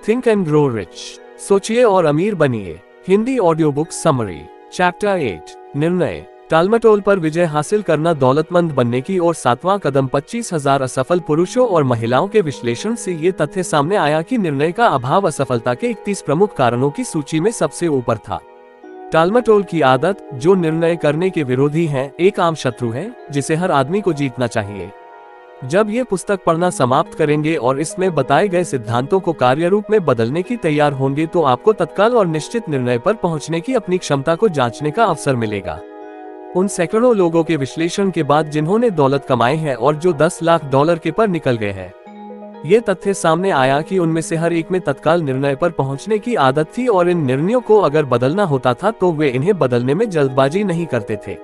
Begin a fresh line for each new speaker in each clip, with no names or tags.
Think and grow rich, सोचिए और अमीर बनिए। Hindi audio book summary. Chapter 8, निर्णय। टालमटोल पर विजय हासिल करना दौलतमंद बनने की ओर 7वां कदम। 25,000 असफल पुरुषों और महिलाओं के विश्लेषण से ये तथ्य सामने आया कि निर्णय का अभाव असफलता के 31 प्रमुख कारणों की सूची में सबसे ऊपर था। टालमटोल की आदत, जो निर्णय करने के विरोधी है, एक आम शत्रु है जिसे हर आदमी को जीतना चाहिए। जब ये पुस्तक पढ़ना समाप्त करेंगे और इसमें बताए गए सिद्धांतों को कार्य रूप में बदलने की तैयार होंगे तो आपको तत्काल और निश्चित निर्णय पर पहुंचने की अपनी क्षमता को जांचने का अवसर मिलेगा। उन सैकड़ों लोगों के विश्लेषण के बाद जिन्होंने दौलत कमाई है और जो $10 लाख के पर निकल गए हैं, ये तथ्य सामने आया कि उनमें से हर एक में तत्काल निर्णय पर पहुंचने की आदत थी और इन निर्णयों को अगर बदलना होता था तो वे इन्हें बदलने में जल्दबाजी नहीं करते थे।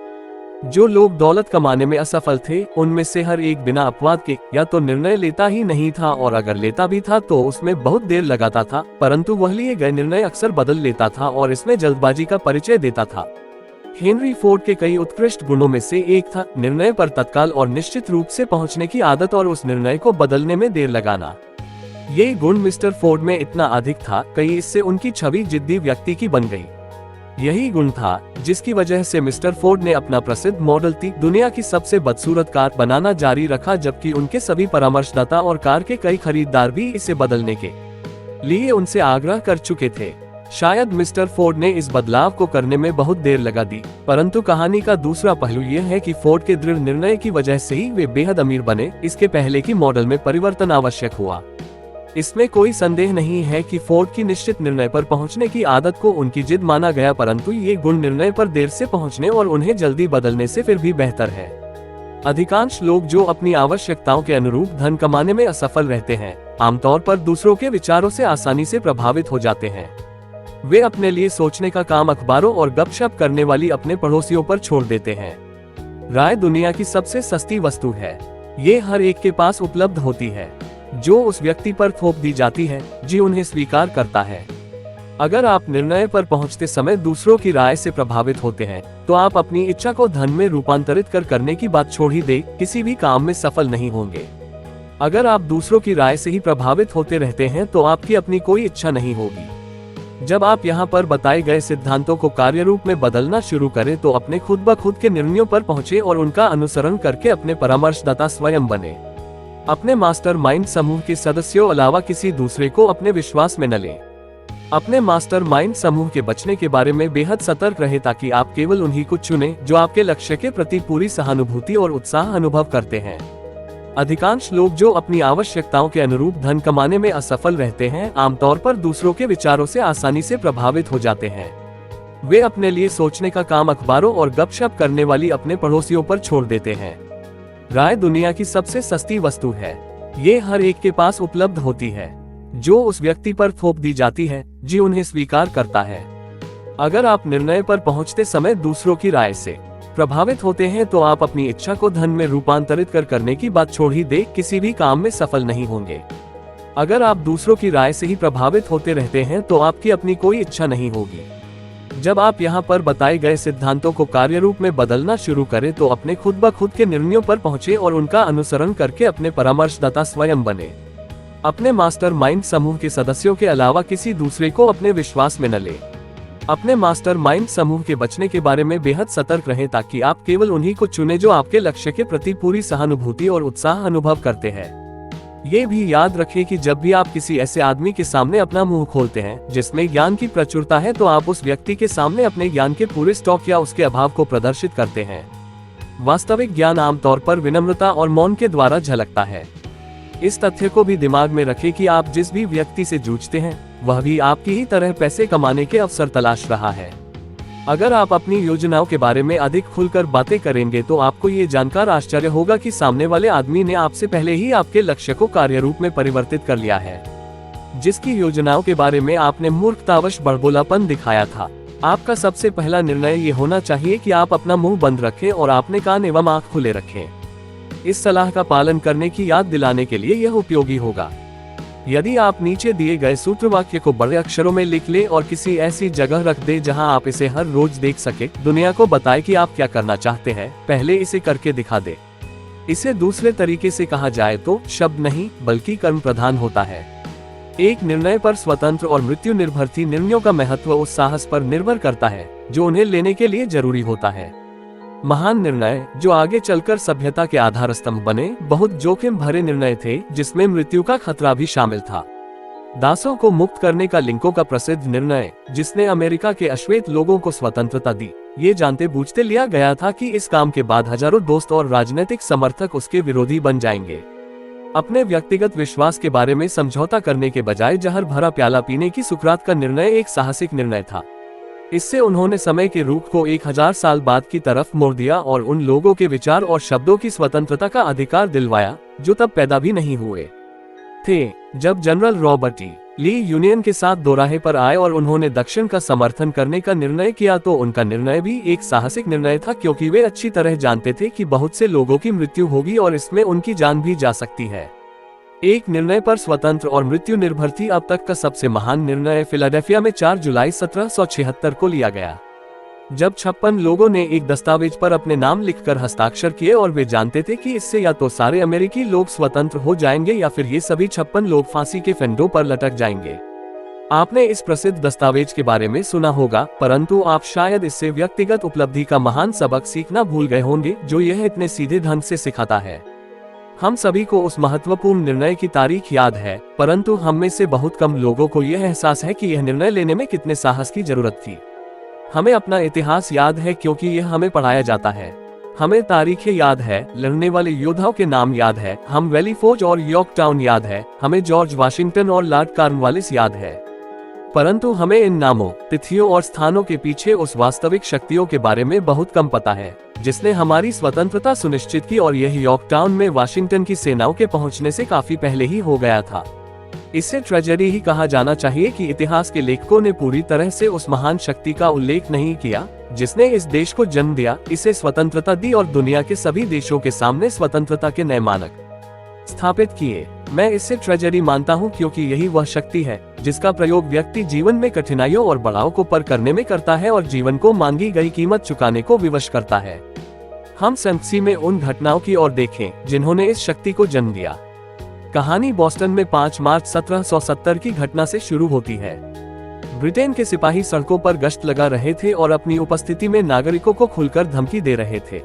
जो लोग दौलत कमाने में असफल थे, उनमें से हर एक बिना अपवाद के या तो निर्णय लेता ही नहीं था और अगर लेता भी था तो उसमें बहुत देर लगाता था, परंतु वह लिए गए निर्णय अक्सर बदल लेता था और इसमें जल्दबाजी का परिचय देता था। हेनरी फोर्ड के कई उत्कृष्ट गुणों में से एक था निर्णय पर तत्काल और निश्चित रूप से पहुंचने की आदत और उस निर्णय को बदलने में देर लगाना। ये गुण मिस्टर फोर्ड में इतना अधिक था कई इससे उनकी छवि जिद्दी व्यक्ति की बन गई। यही गुण था जिसकी वजह से मिस्टर फोर्ड ने अपना प्रसिद्ध मॉडल टी दुनिया की सबसे बदसूरत कार बनाना जारी रखा, जबकि उनके सभी परामर्शदाता और कार के कई खरीदार भी इसे बदलने के लिए उनसे आग्रह कर चुके थे। शायद मिस्टर फोर्ड ने इस बदलाव को करने में बहुत देर लगा दी, परंतु कहानी का दूसरा पहलू यह है कि फोर्ड के दृढ़ निर्णय की वजह से ही वे बेहद अमीर बने। इसके पहले की मॉडल में परिवर्तन आवश्यक हुआ। इसमें कोई संदेह नहीं है कि फोर्ड की निश्चित निर्णय पर पहुंचने की आदत को उनकी जिद माना गया, परंतु ये गुण निर्णय पर देर से पहुंचने और उन्हें जल्दी बदलने से फिर भी बेहतर है। अधिकांश लोग जो अपनी आवश्यकताओं के अनुरूप धन कमाने में असफल रहते हैं, आमतौर पर दूसरों के विचारों से आसानी से प्रभावित हो जाते हैं। वे अपने लिए सोचने का काम अखबारों और गपशप करने वाली अपने पड़ोसियों पर छोड़ देते हैं। राय दुनिया की सबसे सस्ती वस्तु है। ये हर एक के पास उपलब्ध होती है, जो उस व्यक्ति पर थोप दी जाती है जो उन्हें स्वीकार करता है। अगर आप निर्णय पर पहुंचते समय दूसरों की राय से प्रभावित होते हैं तो आप अपनी इच्छा को धन में रूपांतरित करने की बात छोड़ ही दे किसी भी काम में सफल नहीं होंगे। अगर आप दूसरों की राय से ही प्रभावित होते रहते हैं तो आपकी अपनी कोई इच्छा नहीं होगी। जब आप यहाँ पर बताए गए सिद्धांतों को कार्य रूप में बदलना शुरू करें तो अपने खुद ब खुद के निर्णयों पर पहुंचे और उनका अनुसरण करके अपने परामर्शदाता स्वयं बने। अपने मास्टरमाइंड समूह के सदस्यों अलावा किसी दूसरे को अपने विश्वास में न लें। अपने मास्टरमाइंड समूह के बचने के बारे में बेहद सतर्क रहे ताकि आप केवल उन्हीं को चुनें जो आपके लक्ष्य के प्रति पूरी सहानुभूति और उत्साह अनुभव करते हैं। अधिकांश लोग जो अपनी आवश्यकताओं के अनुरूप धन कमाने में असफल रहते हैं, आमतौर पर दूसरों के विचारों से आसानी से प्रभावित हो जाते हैं। वे अपने लिए सोचने का काम अखबारों और गपशप करने वाली अपने पड़ोसियों पर छोड़ देते हैं। राय दुनिया की सबसे सस्ती वस्तु है। ये हर एक के पास उपलब्ध होती है, जो उस व्यक्ति पर थोप दी जाती है जो उन्हें स्वीकार करता है। अगर आप निर्णय पर पहुंचते समय दूसरों की राय से प्रभावित होते हैं तो आप अपनी इच्छा को धन में रूपांतरित करने की बात छोड़ ही दे किसी भी काम में सफल नहीं होंगे। अगर आप दूसरों की राय से ही प्रभावित होते रहते हैं तो आपकी अपनी कोई इच्छा नहीं होगी। जब आप यहाँ पर बताए गए सिद्धांतों को कार्य रूप में बदलना शुरू करें तो अपने खुद ब खुद के निर्णयों पर पहुंचे और उनका अनुसरण करके अपने परामर्शदाता स्वयं बने। अपने मास्टरमाइंड समूह के सदस्यों के अलावा किसी दूसरे को अपने विश्वास में न लें। अपने मास्टरमाइंड समूह के बचने के बारे में बेहद सतर्क रहें ताकि आप केवल उन्हीं को चुनें जो आपके लक्ष्य के प्रति पूरी सहानुभूति और उत्साह अनुभव करते हैं। ये भी याद रखें कि जब भी आप किसी ऐसे आदमी के सामने अपना मुंह खोलते हैं जिसमें ज्ञान की प्रचुरता है तो आप उस व्यक्ति के सामने अपने ज्ञान के पूरे स्टॉक या उसके अभाव को प्रदर्शित करते हैं। वास्तविक ज्ञान आमतौर पर विनम्रता और मौन के द्वारा झलकता है। इस तथ्य को भी दिमाग में रखें कि आप जिस भी व्यक्ति से जूझते हैं वह भी आपकी ही तरह पैसे कमाने के अवसर तलाश रहा है। अगर आप अपनी योजनाओं के बारे में अधिक खुलकर बातें करेंगे तो आपको ये जानकर आश्चर्य होगा कि सामने वाले आदमी ने आपसे पहले ही आपके लक्ष्य को कार्य रूप में परिवर्तित कर लिया है, जिसकी योजनाओं के बारे में आपने मूर्खतावश बड़बोलापन दिखाया था। आपका सबसे पहला निर्णय ये होना चाहिए कि आप अपना मुंह बंद रखें और अपने कान एवं आँख खुले रखें। इस सलाह का पालन करने की याद दिलाने के लिए यह उपयोगी होगा। यदि आप नीचे दिए गए सूत्रवाक्य को बड़े अक्षरों में लिख ले और किसी ऐसी जगह रख दे जहां आप इसे हर रोज देख सके, दुनिया को बताए कि आप क्या करना चाहते हैं, पहले इसे करके दिखा दे। इसे दूसरे तरीके से कहा जाए तो शब्द नहीं बल्कि कर्म प्रधान होता है। एक निर्णय पर स्वतंत्र और मृत्यु निर्भर थी। निर्णयों का महत्व उस साहस पर निर्भर करता है जो उन्हें लेने के लिए जरूरी होता है। महान निर्णय जो आगे चलकर सभ्यता के आधार स्तंभ बने, बहुत जोखिम भरे निर्णय थे जिसमें मृत्यु का खतरा भी शामिल था। दासों को मुक्त करने का लिंको का प्रसिद्ध निर्णय, जिसने अमेरिका के अश्वेत लोगों को स्वतंत्रता दी, ये जानते बूझते लिया गया था कि इस काम के बाद हजारों दोस्त और राजनीतिक समर्थक उसके विरोधी बन जाएंगे। अपने व्यक्तिगत विश्वास के बारे में समझौता करने के बजाय जहर भरा प्याला पीने की सुकरात का निर्णय एक साहसिक निर्णय था। इससे उन्होंने समय के रूख को 1000 साल बाद की तरफ मोड़ दिया और उन लोगों के विचार और शब्दों की स्वतंत्रता का अधिकार दिलवाया जो तब पैदा भी नहीं हुए थे। जब जनरल रॉबर्ट ई ली यूनियन के साथ दोराहे पर आए और उन्होंने दक्षिण का समर्थन करने का निर्णय किया तो उनका निर्णय भी एक साहसिक निर्णय था, क्योंकि वे अच्छी तरह जानते थे कि बहुत से लोगों की मृत्यु होगी और इसमें उनकी जान भी जा सकती है। एक निर्णय पर स्वतंत्र और मृत्यु निर्भर थी। अब तक का सबसे महान निर्णय फिलाडेल्फिया में 4 जुलाई 1776 को लिया गया, जब 56 लोगों ने एक दस्तावेज पर अपने नाम लिखकर हस्ताक्षर किए और वे जानते थे कि इससे या तो सारे अमेरिकी लोग स्वतंत्र हो जाएंगे या फिर ये सभी 56 लोग फांसी के फंदों पर लटक जाएंगे। आपने इस प्रसिद्ध दस्तावेज के बारे में सुना होगा, परंतु आप शायद इससे व्यक्तिगत उपलब्धि का महान सबक सीखना भूल गए होंगे जो यह इतने सीधे ढंग से सिखाता है। हम सभी को उस महत्वपूर्ण निर्णय की तारीख याद है, परंतु हम में से बहुत कम लोगों को यह एहसास है कि यह निर्णय लेने में कितने साहस की जरूरत थी। हमें अपना इतिहास याद है क्योंकि यह हमें पढ़ाया जाता है। हमें तारीखें याद है, लड़ने वाले योद्धाओं के नाम याद है, हम वैली फोर्ज और यॉर्कटाउन याद है, हमें जॉर्ज वाशिंगटन और लॉर्ड कॉर्नवालिस याद है, परंतु हमें इन नामों, तिथियों और स्थानों के पीछे उस वास्तविक शक्तियों के बारे में बहुत कम पता है जिसने हमारी स्वतंत्रता सुनिश्चित की, और यह यॉर्कटाउन में वाशिंगटन की सेनाओं के पहुंचने से काफी पहले ही हो गया था। इसे ट्रेजेडी ही कहा जाना चाहिए कि इतिहास के लेखकों ने पूरी तरह से उस महान शक्ति का उल्लेख नहीं किया जिसने इस देश को जन्म दिया, इसे स्वतंत्रता दी और दुनिया के सभी देशों के सामने स्वतंत्रता के नए मानक स्थापित किए। मैं इसे ट्रेजेडी मानता हूं क्योंकि यही वह शक्ति है जिसका प्रयोग व्यक्ति जीवन में कठिनाइयों और बढ़ाव को पार करने में करता है और जीवन को मांगी गई कीमत चुकाने को विवश करता है। हम संक्षिप्त में उन घटनाओं की ओर देखें जिन्होंने इस शक्ति को जन्म दिया। कहानी बोस्टन में 5 मार्च 1770 की घटना से शुरू होती है। ब्रिटेन के सिपाही सड़कों पर गश्त लगा रहे थे और अपनी उपस्थिति में नागरिकों को खुलकर धमकी दे रहे थे।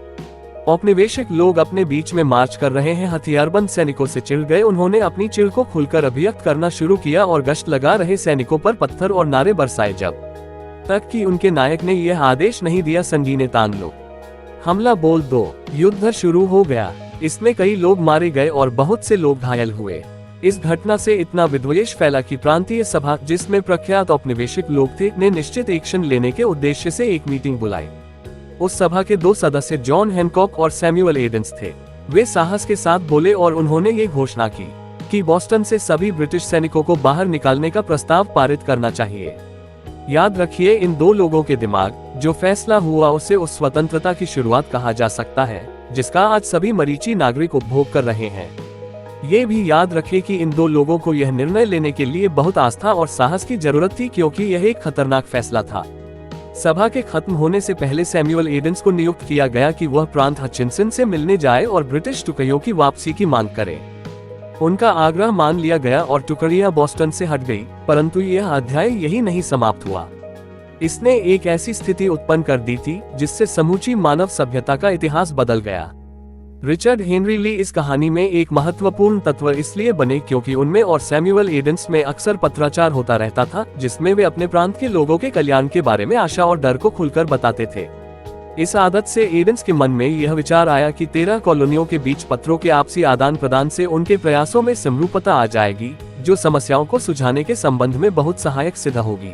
औपनिवेशिक लोग अपने बीच में मार्च कर रहे हैं। हथियारबंद सैनिकों से चिढ़ गए उन्होंने अपनी चिढ़ को खुलकर अभिव्यक्त करना शुरू किया और गश्त लगा रहे सैनिकों पर पत्थर और नारे बरसाए, जब तक कि उनके नायक ने यह आदेश नहीं दिया, संगीने तान लो, हमला बोल दो। युद्ध शुरू हो गया। इसमें कई लोग मारे गए और बहुत से लोग घायल हुए। इस घटना से इतना विद्वेष फैला कि प्रांतीय सभा, जिसमें प्रख्यात औपनिवेशिक लोग थे, ने निश्चित एक्शन लेने के उद्देश्य से एक मीटिंग बुलाई। उस सभा के 2 सदस्य जॉन हैनकॉक और सैमुअल एडेंस थे। वे साहस के साथ बोले और उन्होंने ये घोषणा की कि बोस्टन से सभी ब्रिटिश सैनिकों को बाहर निकालने का प्रस्ताव पारित करना चाहिए। याद रखिए, इन 2 लोगों के दिमाग जो फैसला हुआ उसे उस स्वतंत्रता की शुरुआत कहा जा सकता है जिसका आज सभी मरीची नागरिक उपभोग कर रहे हैं। ये भी याद रखें कि इन 2 लोगों को यह निर्णय लेने के लिए बहुत आस्था और साहस की जरूरत थी क्योंकि यह एक खतरनाक फैसला था। सभा के खत्म होने से पहले सैमुअल एडेंस को नियुक्त किया गया कि वह प्रांत हचिंसन से मिलने जाए और ब्रिटिश टुकड़ियों की वापसी की मांग करे। उनका आग्रह मान लिया गया और टुकड़ियां बोस्टन से हट गई, परंतु यह अध्याय यही नहीं समाप्त हुआ। इसने एक ऐसी स्थिति उत्पन्न कर दी थी जिससे समूची मानव सभ्यता का इतिहास बदल गया। रिचर्ड हेनरी ली इस कहानी में एक महत्वपूर्ण तत्व इसलिए बने क्योंकि उनमें और सैमुअल एडेंस में अक्सर पत्राचार होता रहता था जिसमें वे अपने प्रांत के लोगों के कल्याण के बारे में आशा और डर को खुलकर बताते थे। इस आदत से एडेंस के मन में यह विचार आया कि 13 कॉलोनियों के बीच पत्रों के आपसी आदान प्रदान से उनके प्रयासों में समरूपता आ जाएगी जो समस्याओं को सुलझाने के संबंध में बहुत सहायक सिद्ध होगी।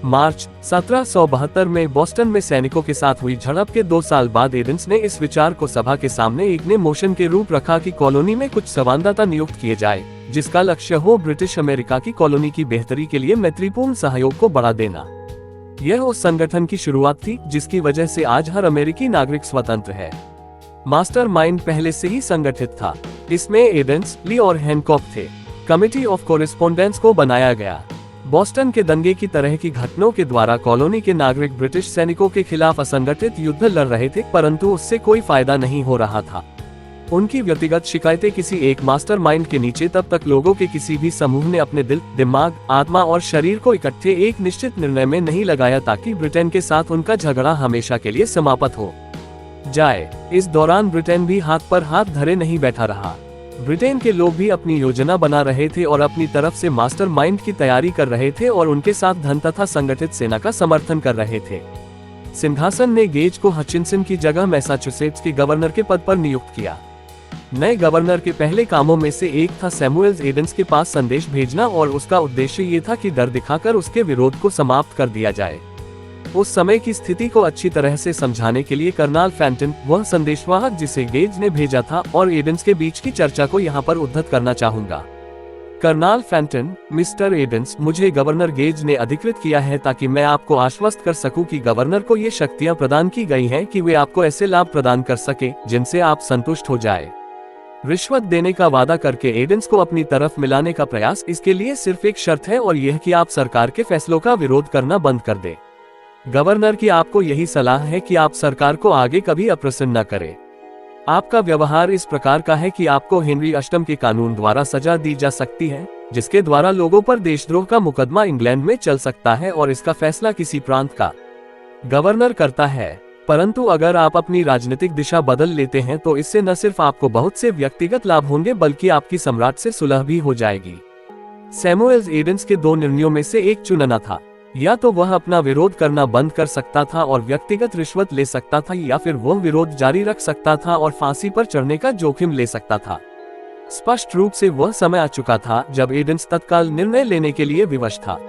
मार्च 1772 में बोस्टन में सैनिकों के साथ हुई झड़प के 2 साल बाद एडेंस ने इस विचार को सभा के सामने एक ने मोशन के रूप रखा कि कॉलोनी में कुछ संवाददाता नियुक्त किए जाए जिसका लक्ष्य हो ब्रिटिश अमेरिका की कॉलोनी की बेहतरी के लिए मैत्रीपूर्ण सहयोग को बढ़ा देना। यह उस संगठन की शुरुआत थी जिसकी वजह से आज हर अमेरिकी नागरिक स्वतंत्र है। मास्टरमाइंड पहले से ही संगठित था। इसमें एडेंस, ली और हैनकॉक थे। कमिटी ऑफ कोरेस्पोंडेंस को बनाया गया। बोस्टन के दंगे की तरह की घटनाओं के द्वारा कॉलोनी के नागरिक ब्रिटिश सैनिकों के खिलाफ असंगठित युद्ध लड़ रहे थे, परंतु उससे कोई फायदा नहीं हो रहा था। उनकी व्यक्तिगत शिकायतें किसी एक मास्टरमाइंड के नीचे तब तक लोगों के किसी भी समूह ने अपने दिल, दिमाग, आत्मा और शरीर को इकट्ठे एक निश्चित निर्णय में नहीं लगाया ताकि ब्रिटेन के साथ उनका झगड़ा हमेशा के लिए समाप्त हो जाए। इस दौरान ब्रिटेन भी हाथ पर हाथ धरे नहीं बैठा रहा। ब्रिटेन के लोग भी अपनी योजना बना रहे थे और अपनी तरफ से मास्टरमाइंड की तैयारी कर रहे थे और उनके साथ धन तथा संगठित सेना का समर्थन कर रहे थे। सिंहासन ने गेज को हचिंसन की जगह मैसाचुसेट्स के गवर्नर के पद पर नियुक्त किया। नए गवर्नर के पहले कामों में से एक था सैमुएल एडम्स के पास संदेश भेजना और उसका उद्देश्य ये था कि डर दिखाकर उसके विरोध को समाप्त कर दिया जाए। उस समय की स्थिति को अच्छी तरह से समझाने के लिए कर्नल फैंटन, वह संदेशवाहक जिसे गेज ने भेजा था, और एडम्स के बीच की चर्चा को यहाँ पर उद्धृत करना चाहूंगा। कर्नल फैंटन, मिस्टर एडम्स, मुझे गवर्नर गेज ने अधिकृत किया है ताकि मैं आपको आश्वस्त कर सकूं कि गवर्नर को ये शक्तियां प्रदान की गई हैं कि वे आपको ऐसे लाभ प्रदान कर सके जिनसे आप संतुष्ट हो जाए। रिश्वत देने का वादा करके एडम्स को अपनी तरफ मिलाने का प्रयास, इसके लिए सिर्फ एक शर्त है और यह कि आप सरकार के फैसलों का विरोध करना बंद कर दें। गवर्नर की आपको यही सलाह है कि आप सरकार को आगे कभी अप्रसन्न न करें। आपका व्यवहार इस प्रकार का है कि आपको हेनरी अष्टम के कानून द्वारा सजा दी जा सकती है, जिसके द्वारा लोगों पर देशद्रोह का मुकदमा इंग्लैंड में चल सकता है और इसका फैसला किसी प्रांत का गवर्नर करता है। परंतु अगर आप अपनी राजनीतिक दिशा बदल लेते हैं तो इससे न सिर्फ आपको बहुत से व्यक्तिगत लाभ होंगे बल्कि आपकी सम्राट से सुलह भी हो जाएगी। सैमुएल एडम्स के दो निर्णयों में से एक चुनना था, या तो वह अपना विरोध करना बंद कर सकता था और व्यक्तिगत रिश्वत ले सकता था, या फिर वह विरोध जारी रख सकता था और फांसी पर चढ़ने का जोखिम ले सकता था। स्पष्ट रूप से वह समय आ चुका था जब एडम्स तत्काल निर्णय लेने के लिए विवश था,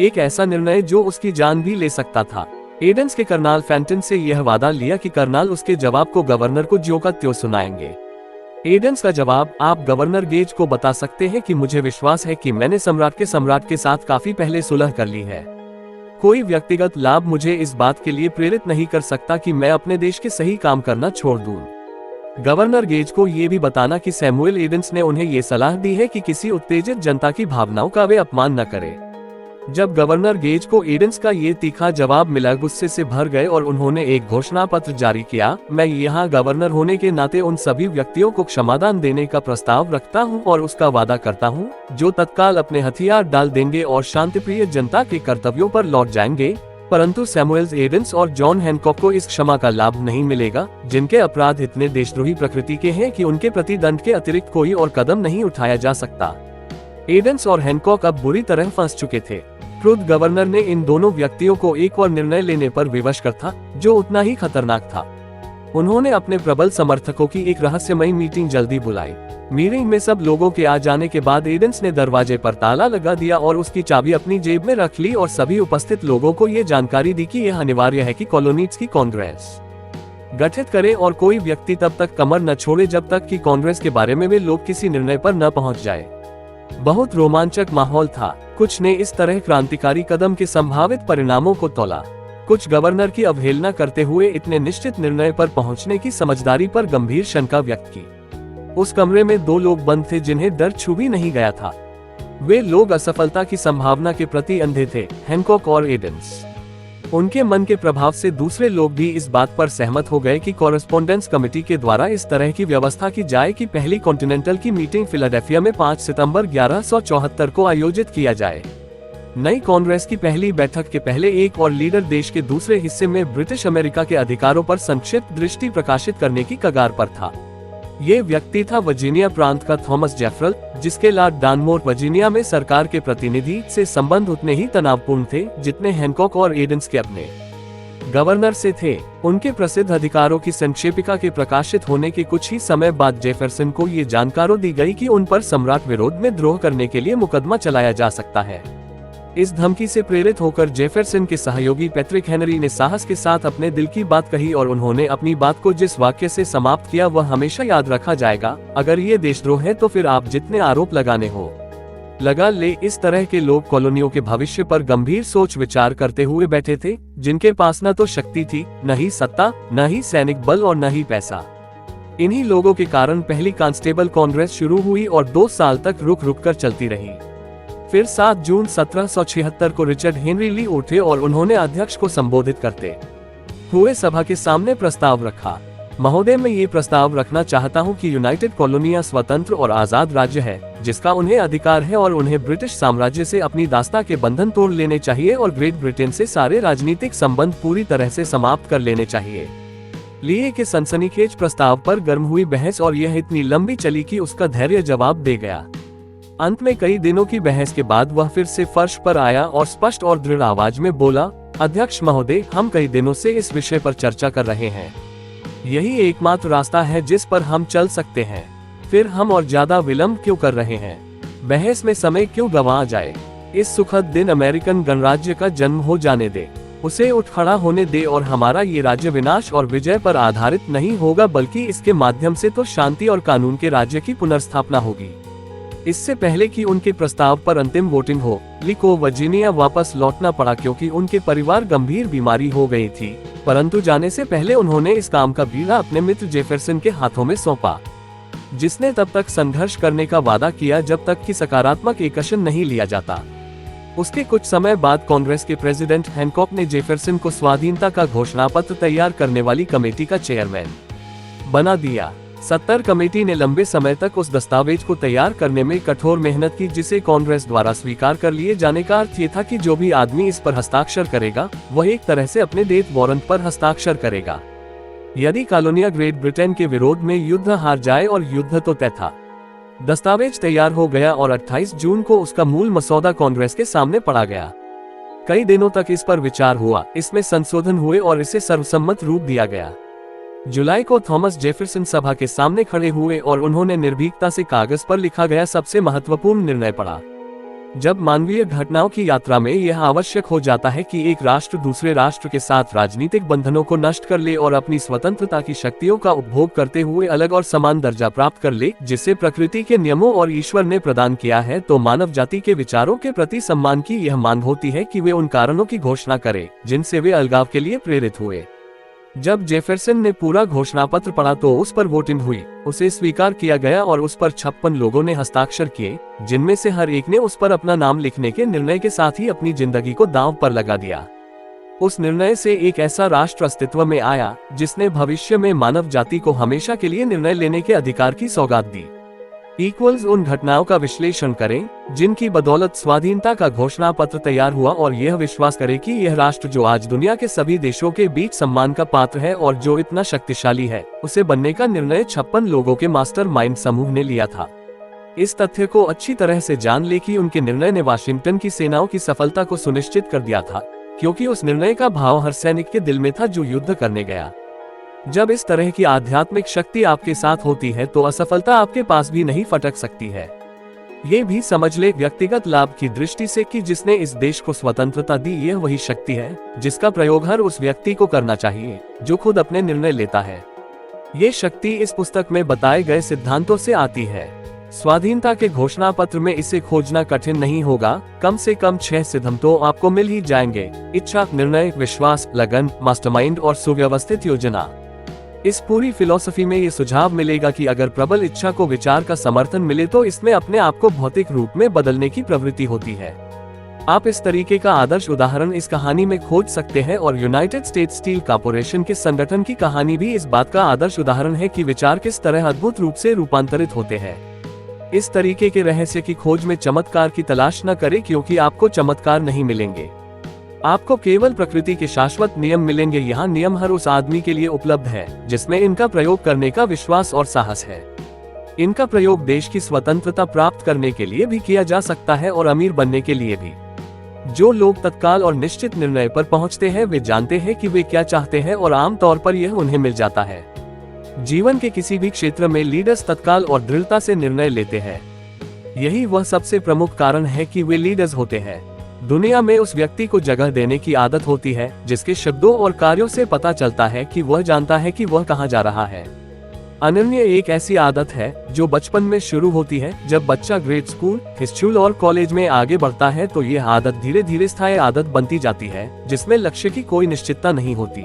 एक ऐसा निर्णय जो उसकी जान भी ले सकता था। एडम्स के कर्नल फैंटन से यह वादा लिया कि कर्नल उसके जवाब को गवर्नर को ज्यों का त्यों सुनाएंगे। एडम्स का जवाब, आप गवर्नर गेज को बता सकते हैं कि मुझे विश्वास है कि मैंने सम्राट के साथ काफी पहले सुलह कर ली है। कोई व्यक्तिगत लाभ मुझे इस बात के लिए प्रेरित नहीं कर सकता कि मैं अपने देश के सही काम करना छोड़ दूं। गवर्नर गेज को ये भी बताना कि सैमुएल एडम्स ने उन्हें ये सलाह दी है कि किसी उत्तेजित जनता की भावनाओं का वे अपमान न करें। जब गवर्नर गेज को एडम्स का ये तीखा जवाब मिला, गुस्से से भर गए और उन्होंने एक घोषणा पत्र जारी किया, मैं यहाँ गवर्नर होने के नाते उन सभी व्यक्तियों को क्षमादान देने का प्रस्ताव रखता हूँ और उसका वादा करता हूँ जो तत्काल अपने हथियार डाल देंगे और शांतिप्रिय जनता के कर्तव्यों पर लौट जाएंगे। परंतु सैमुएल एडम्स और जॉन हैनकॉक को इस क्षमा का लाभ नहीं मिलेगा, जिनके अपराध इतने देशद्रोही प्रकृति के हैं कि उनके प्रति दंड के अतिरिक्त कोई और कदम नहीं उठाया जा सकता। एडम्स और हैनकॉक अब बुरी तरह फंस चुके थे। क्रुद्ध गवर्नर ने इन दोनों व्यक्तियों को एक और निर्णय लेने पर विवश कर था, जो उतना ही खतरनाक था। उन्होंने अपने प्रबल समर्थकों की एक रहस्यमयी मीटिंग जल्दी बुलाई। मीटिंग में सब लोगों के आ जाने के बाद एडम्स ने दरवाजे पर ताला लगा दिया और उसकी चाबी अपनी जेब में रख ली और सभी उपस्थित लोगों को ये जानकारी दी कि यह अनिवार्य है कि कॉलोनीज की कांग्रेस गठित करे और कोई व्यक्ति तब तक कमर न छोड़े जब तक कि कांग्रेस के बारे में वे लोग किसी निर्णय पर न पहुंच जाए। बहुत रोमांचक माहौल था। कुछ ने इस तरह क्रांतिकारी कदम के संभावित परिणामों को तौला, कुछ गवर्नर की अवहेलना करते हुए इतने निश्चित निर्णय पर पहुंचने की समझदारी पर गंभीर शंका व्यक्त की। उस कमरे में दो लोग बंद थे जिन्हें डर छू भी नहीं गया था। वे लोग असफलता की संभावना के प्रति अंधे थे, हैनकॉक और एडम्स। उनके मन के प्रभाव से दूसरे लोग भी इस बात पर सहमत हो गए कि कॉरेस्पोंडेंस कमेटी के द्वारा इस तरह की व्यवस्था की जाए कि पहली कॉन्टिनेंटल की मीटिंग फिलाडेल्फिया में 5 सितंबर 1174 को आयोजित किया जाए। नई कांग्रेस की पहली बैठक के पहले एक और लीडर देश के दूसरे हिस्से में ब्रिटिश अमेरिका के अधिकारों पर संक्षिप्त दृष्टि प्रकाशित करने की कगार पर था। ये व्यक्ति था वर्जीनिया प्रांत का थॉमस जेफरल, जिसके लॉर्ड डानमोर वर्जीनिया में सरकार के प्रतिनिधि से संबंध उतने ही तनावपूर्ण थे जितने हैनकॉक और एडम्स के अपने गवर्नर से थे। उनके प्रसिद्ध अधिकारों की संक्षेपिका के प्रकाशित होने के कुछ ही समय बाद जेफरसन को ये जानकारी दी गई कि उन पर सम्राट विरोध में द्रोह करने के लिए मुकदमा चलाया जा सकता है। इस धमकी से प्रेरित होकर जेफरसन के सहयोगी पैट्रिक हेनरी ने साहस के साथ अपने दिल की बात कही और उन्होंने अपनी बात को जिस वाक्य से समाप्त किया वह हमेशा याद रखा जाएगा, अगर ये देशद्रोह है तो फिर आप जितने आरोप लगाने हो लगा ले। इस तरह के लोग कॉलोनियों के भविष्य पर गंभीर सोच विचार करते हुए बैठे थे, जिनके पास न तो शक्ति थी, न ही सत्ता, न ही सैनिक बल और न ही पैसा। इन्हीं लोगों के कारण पहली कांस्टेबल कांग्रेस शुरू हुई और 2 साल तक रुक रुक कर चलती रही। फिर 7 जून 1776 को रिचर्ड हेनरी ली उठे और उन्होंने अध्यक्ष को संबोधित करते हुए सभा के सामने प्रस्ताव रखा। महोदय, मैं ये प्रस्ताव रखना चाहता हूँ कि यूनाइटेड कॉलोनियां स्वतंत्र और आजाद राज्य है, जिसका उन्हें अधिकार है और उन्हें ब्रिटिश साम्राज्य से अपनी दास्ता के बंधन तोड़ लेने चाहिए और ग्रेट ब्रिटेन से सारे राजनीतिक संबंध पूरी तरह से समाप्त कर लेने चाहिए। लिए के सनसनीखेज प्रस्ताव पर गर्म हुई बहस और यह इतनी लंबी चली कि उसका धैर्य जवाब दे गया। अंत में कई दिनों की बहस के बाद वह फिर से फर्श पर आया और स्पष्ट और दृढ़ आवाज में बोला, अध्यक्ष महोदय, हम कई दिनों से इस विषय पर चर्चा कर रहे हैं। यही एकमात्र रास्ता है जिस पर हम चल सकते हैं। फिर हम और ज्यादा विलंब क्यों कर रहे हैं? बहस में समय क्यों गंवा जाए? इस सुखद दिन अमेरिकन गणराज्य का जन्म हो जाने दे, उसे उठ खड़ा होने दे और हमारा ये राज्य विनाश और विजय पर आधारित नहीं होगा, बल्कि इसके माध्यम से तो शांति और कानून के राज्य की पुनर्स्थापना होगी। इससे पहले कि उनके प्रस्ताव पर अंतिम वोटिंग हो, ली को वर्जीनिया वापस लौटना पड़ा क्योंकि उनके परिवार गंभीर बीमारी हो गई थी, परंतु जाने से पहले उन्होंने इस काम का बीड़ा अपने मित्र जेफरसन के हाथों में सौंपा, जिसने तब तक संघर्ष करने का वादा किया जब तक कि सकारात्मक एक्शन नहीं लिया जाता। उसके कुछ समय बाद कांग्रेस के प्रेसिडेंट हैनकॉक ने जेफरसन को स्वाधीनता का घोषणा पत्र तैयार करने वाली कमेटी का चेयरमैन बना दिया। 70 कमेटी ने लंबे समय तक उस दस्तावेज को तैयार करने में कठोर मेहनत की, जिसे कांग्रेस द्वारा स्वीकार कर लिए जाने का अर्थ ये था कि जो भी आदमी इस पर हस्ताक्षर करेगा वह एक तरह से अपने डेथ वारंट पर हस्ताक्षर करेगा यदि कॉलोनियां ग्रेट ब्रिटेन के विरोध में युद्ध हार जाए, और युद्ध तो तय था। दस्तावेज तैयार हो गया और 28 जून को उसका मूल मसौदा कांग्रेस के सामने पड़ा गया। कई दिनों तक इस पर विचार हुआ, इसमें संशोधन हुए और इसे सर्वसम्मत रूप दिया गया। जुलाई को थॉमस जेफरसन सभा के सामने खड़े हुए और उन्होंने निर्भीकता से कागज पर लिखा गया सबसे महत्वपूर्ण निर्णय पढ़ा। जब मानवीय घटनाओं की यात्रा में यह आवश्यक हो जाता है कि एक राष्ट्र दूसरे राष्ट्र के साथ राजनीतिक बंधनों को नष्ट कर ले और अपनी स्वतंत्रता की शक्तियों का उपभोग करते हुए अलग और समान दर्जा प्राप्त कर ले, जिसे प्रकृति के नियमों और ईश्वर ने प्रदान किया है, तो मानव जाति के विचारों के प्रति सम्मान की यह मांग होती है कि वे उन कारणों की घोषणा करें जिनसे वे अलगाव के लिए प्रेरित हुए। जब जेफरसन ने पूरा घोषणा पत्र पढ़ा तो उस पर वोटिंग हुई, उसे स्वीकार किया गया और उस पर 56 लोगों ने हस्ताक्षर किए, जिनमें से हर एक ने उस पर अपना नाम लिखने के निर्णय के साथ ही अपनी जिंदगी को दांव पर लगा दिया। उस निर्णय से एक ऐसा राष्ट्र अस्तित्व में आया जिसने भविष्य में मानव जाति को हमेशा के लिए निर्णय लेने के अधिकार की सौगात दी। उन घटनाओं का विश्लेषण करें जिनकी बदौलत स्वाधीनता का घोषणा पत्र तैयार हुआ, और यह विश्वास करें कि यह राष्ट्र जो आज दुनिया के सभी देशों के बीच सम्मान का पात्र है और जो इतना शक्तिशाली है, उसे बनने का निर्णय 56 लोगों के मास्टरमाइंड समूह ने लिया था। इस तथ्य को अच्छी तरह से जान ले कि उनके निर्णय ने वाशिंगटन की सेनाओं की सफलता को सुनिश्चित कर दिया था, क्योंकि उस निर्णय का भाव हर सैनिक के दिल में था जो युद्ध करने गया। जब इस तरह की आध्यात्मिक शक्ति आपके साथ होती है तो असफलता आपके पास भी नहीं फटक सकती है। ये भी समझ ले व्यक्तिगत लाभ की दृष्टि से कि जिसने इस देश को स्वतंत्रता दी, यह वही शक्ति है जिसका प्रयोग हर उस व्यक्ति को करना चाहिए जो खुद अपने निर्णय लेता है। ये शक्ति इस पुस्तक में बताए गए सिद्धांतों से आती है। स्वाधीनता के घोषणा पत्र में इसे खोजना कठिन नहीं होगा, कम से कम 6 सिद्धांत तो आपको मिल ही जाएंगे: इच्छा, निर्णय, विश्वास, लगन, मास्टरमाइंड और सुव्यवस्थित योजना। इस पूरी फिलॉसफी में ये सुझाव मिलेगा कि अगर प्रबल इच्छा को विचार का समर्थन मिले तो इसमें अपने आप को भौतिक रूप में बदलने की प्रवृत्ति होती है। आप इस तरीके का आदर्श उदाहरण इस कहानी में खोज सकते हैं, और यूनाइटेड स्टेट्स स्टील कॉर्पोरेशन के संगठन की कहानी भी इस बात का आदर्श उदाहरण है कि विचार किस तरह अद्भुत रूप से रूपांतरित होते हैं। इस तरीके के रहस्य की खोज में चमत्कार की तलाश न करें, क्योंकि आपको चमत्कार नहीं मिलेंगे। आपको केवल प्रकृति के शाश्वत नियम मिलेंगे। यहाँ नियम हर उस आदमी के लिए उपलब्ध है जिसमें इनका प्रयोग करने का विश्वास और साहस है। इनका प्रयोग देश की स्वतंत्रता प्राप्त करने के लिए भी किया जा सकता है और अमीर बनने के लिए भी। जो लोग तत्काल और निश्चित निर्णय पर पहुंचते हैं वे जानते हैं कि वे क्या चाहते हैं और आमतौर पर यह उन्हें मिल जाता है। जीवन के किसी भी क्षेत्र में लीडर्स तत्काल और दृढ़ता से निर्णय लेते हैं। यही वह सबसे प्रमुख कारण है कि वे लीडर्स होते हैं। दुनिया में उस व्यक्ति को जगह देने की आदत होती है जिसके शब्दों और कार्यों से पता चलता है कि वह जानता है कि वह कहां जा रहा है। अनन्य एक ऐसी आदत है जो बचपन में शुरू होती है। जब बच्चा ग्रेड स्कूल, स्कूल और कॉलेज में आगे बढ़ता है तो यह आदत धीरे धीरे स्थायी आदत बनती जाती है जिसमें लक्ष्य की कोई निश्चितता नहीं होती।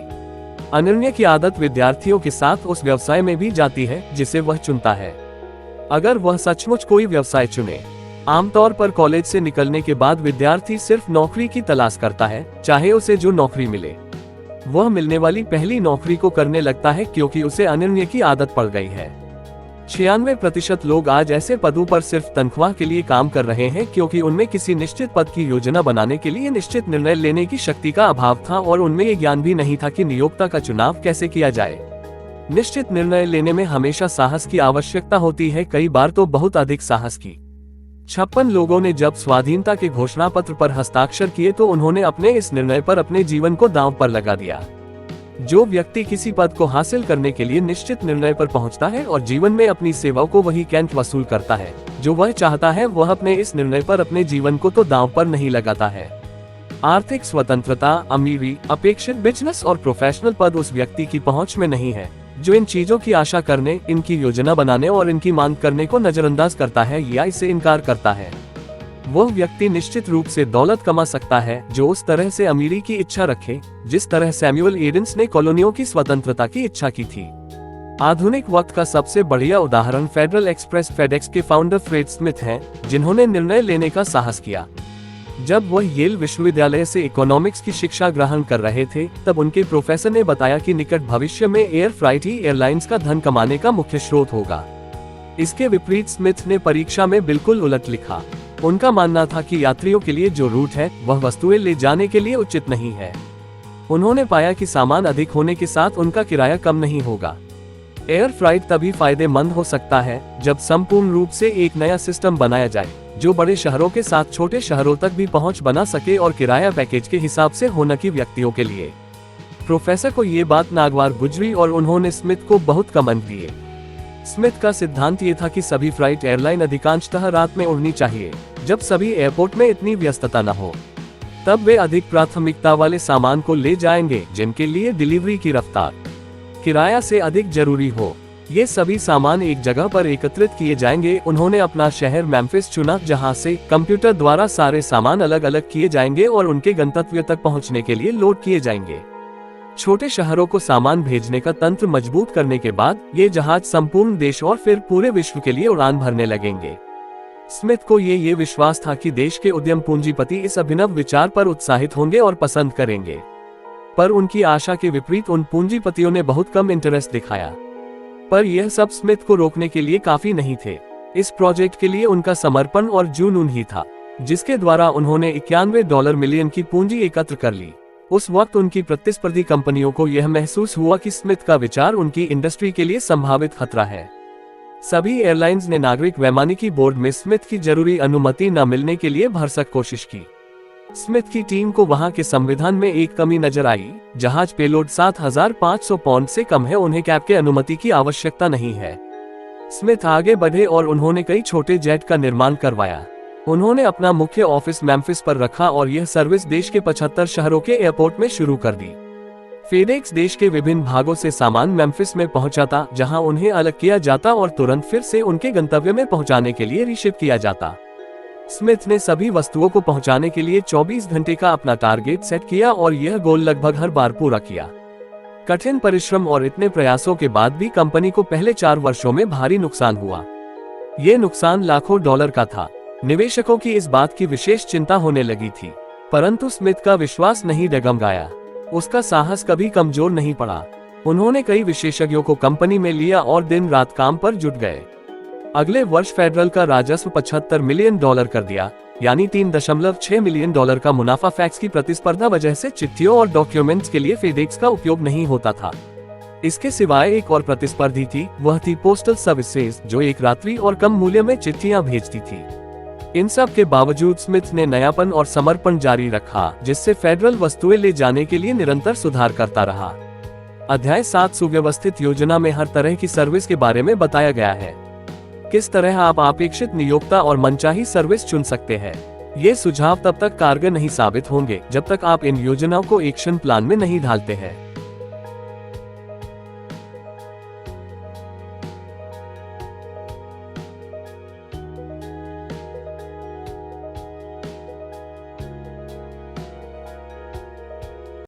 अनन्य की आदत विद्यार्थियों के साथ उस व्यवसाय में भी जाती है जिसे वह चुनता है। अगर वह सचमुच कोई व्यवसाय चुने, आमतौर पर कॉलेज से निकलने के बाद विद्यार्थी सिर्फ नौकरी की तलाश करता है, चाहे उसे जो नौकरी मिले। वह मिलने वाली पहली नौकरी को करने लगता है क्योंकि उसे अनिर्णय की आदत पड़ गई है। 96% लोग आज ऐसे पदों पर सिर्फ तनख्वाह के लिए काम कर रहे हैं क्योंकि उनमें किसी निश्चित पद की योजना बनाने के लिए निश्चित निर्णय लेने की शक्ति का अभाव था और उनमें ये ज्ञान भी नहीं था कि नियोक्ता का चुनाव कैसे किया जाए। निश्चित निर्णय लेने में हमेशा साहस की आवश्यकता होती है, कई बार तो बहुत अधिक साहस की। 56 लोगों ने जब स्वाधीनता के घोषणा पत्र पर हस्ताक्षर किए तो उन्होंने अपने इस निर्णय पर अपने जीवन को दांव पर लगा दिया। जो व्यक्ति किसी पद को हासिल करने के लिए निश्चित निर्णय पर पहुंचता है और जीवन में अपनी सेवाओं को वही कैंट वसूल करता है जो वह चाहता है, वह अपने इस निर्णय पर अपने जीवन को तो दांव पर नहीं लगाता है। आर्थिक स्वतंत्रता, अमीरी, अपेक्षित बिजनेस और प्रोफेशनल पद उस व्यक्ति की पहुंच में नहीं है जो इन चीजों की आशा करने, इनकी योजना बनाने और इनकी मांग करने को नजरअंदाज करता है या इसे इनकार करता है। वह व्यक्ति निश्चित रूप से दौलत कमा सकता है जो उस तरह से अमीरी की इच्छा रखे जिस तरह सैमुअल एडम्स ने कॉलोनियों की स्वतंत्रता की इच्छा की थी। आधुनिक वक्त का सबसे बढ़िया उदाहरण फेडरल एक्सप्रेस फेडेक्स के फाउंडर फ्रेड स्मिथ हैं, जिन्होंने निर्णय लेने का साहस किया। जब वह येल विश्वविद्यालय से इकोनॉमिक्स की शिक्षा ग्रहण कर रहे थे तब उनके प्रोफेसर ने बताया कि निकट भविष्य में एयर फ्राइट ही एयरलाइंस का धन कमाने का मुख्य स्रोत होगा। इसके विपरीत स्मिथ ने परीक्षा में बिल्कुल उलट लिखा। उनका मानना था कि यात्रियों के लिए जो रूट है वह वस्तुएं ले जाने के लिए उचित नहीं है। उन्होंने पाया कि सामान अधिक होने के साथ उनका किराया कम नहीं होगा। एयर फ्राइट तभी फायदेमंद हो सकता है जब संपूर्ण रूप से एक नया सिस्टम बनाया जाए जो बड़े शहरों के साथ छोटे शहरों तक भी पहुंच बना सके और किराया पैकेज के हिसाब से हो न कि व्यक्तियों के लिए। प्रोफेसर को ये बात नागवार गुजरी और उन्होंने स्मिथ को बहुत कमेंट दिए। स्मिथ का सिद्धांत ये था कि सभी फ्लाइट एयरलाइन अधिकांशतः रात में उड़नी चाहिए जब सभी एयरपोर्ट में इतनी व्यस्तता न हो। तब वे अधिक प्राथमिकता वाले सामान को ले जाएंगे जिनके लिए डिलीवरी की रफ्तार किराया से अधिक जरूरी हो। ये सभी सामान एक जगह पर एकत्रित किए जाएंगे। उन्होंने अपना शहर मेम्फिस चुना जहां से कंप्यूटर द्वारा सारे सामान अलग अलग किए जाएंगे और उनके गंतव्य तक पहुंचने के लिए लोड किए जाएंगे। छोटे शहरों को सामान भेजने का तंत्र मजबूत करने के बाद ये जहाज संपूर्ण देश और फिर पूरे विश्व के लिए उड़ान भरने लगेंगे। स्मिथ को ये विश्वास था कि देश के उद्यम पूंजीपति इस अभिनव विचार पर उत्साहित होंगे और पसंद करेंगे, पर उनकी आशा के विपरीत उन पूंजीपतियों ने बहुत कम इंटरेस्ट दिखाया। पर यह सब स्मिथ को रोकने के लिए काफी नहीं थे। इस प्रोजेक्ट के लिए उनका समर्पण और जुनून ही था जिसके द्वारा उन्होंने $91 मिलियन की पूंजी एकत्र कर ली। उस वक्त उनकी प्रतिस्पर्धी कंपनियों को यह महसूस हुआ कि स्मिथ का विचार उनकी इंडस्ट्री के लिए संभावित खतरा है। सभी एयरलाइंस ने नागरिक वैमानिकी बोर्ड में स्मिथ की जरूरी अनुमति न मिलने के लिए भरसक कोशिश की। स्मिथ की टीम को वहां के संविधान में एक कमी नजर आई। जहाज पेलोड 7500 पाउंड से कम है, उन्हें कैब के अनुमति की आवश्यकता नहीं है। स्मिथ आगे बढ़े और उन्होंने कई छोटे जेट का निर्माण करवाया। उन्होंने अपना मुख्य ऑफिस मेम्फिस पर रखा और यह सर्विस देश के 75 शहरों के एयरपोर्ट में शुरू कर दी। फेडेक्स देश के विभिन्न भागों से सामान मेम्फिस में पहुंचाता, जहां उन्हें अलग किया जाता और तुरंत फिर से उनके गंतव्य में पहुंचाने के लिए रिशिप किया जाता। स्मिथ ने सभी वस्तुओं को पहुंचाने के लिए 24 घंटे का अपना टारगेट सेट किया और यह गोल लगभग हर बार पूरा किया। कठिन परिश्रम और इतने प्रयासों के बाद भी कंपनी को पहले 4 वर्षों में भारी नुकसान हुआ। ये नुकसान लाखों डॉलर का था। निवेशकों की इस बात की विशेष चिंता होने लगी थी, परंतु स्मिथ का विश्वास नहीं डगमगाया। उसका साहस कभी कमजोर नहीं पड़ा। उन्होंने कई विशेषज्ञों को कंपनी में लिया और दिन रात काम पर जुट गए। अगले वर्ष फेडरल का राजस्व $75 मिलियन कर दिया, यानी $3.6 मिलियन का मुनाफा। फैक्स की प्रतिस्पर्धा वजह से चिट्ठियों और डॉक्यूमेंट्स के लिए फेडेक्स का उपयोग नहीं होता था। इसके सिवाय एक और प्रतिस्पर्धी थी, वह थी पोस्टल सर्विसेज, जो एक रात्रि और कम मूल्य में चिट्ठियां भेजती थी। इन सब के बावजूद स्मिथ ने नयापन और समर्पण जारी रखा, जिससे फेडरल वस्तुएं ले जाने के लिए निरंतर सुधार करता रहा। अध्याय 7 सुव्यवस्थित योजना में हर तरह की सर्विस के बारे में बताया गया है। किस तरह आप अपेक्षित नियोक्ता और मनचाही सर्विस चुन सकते हैं। ये सुझाव तब तक कारगर नहीं साबित होंगे जब तक आप इन योजनाओं को एक्शन प्लान में नहीं ढालते हैं।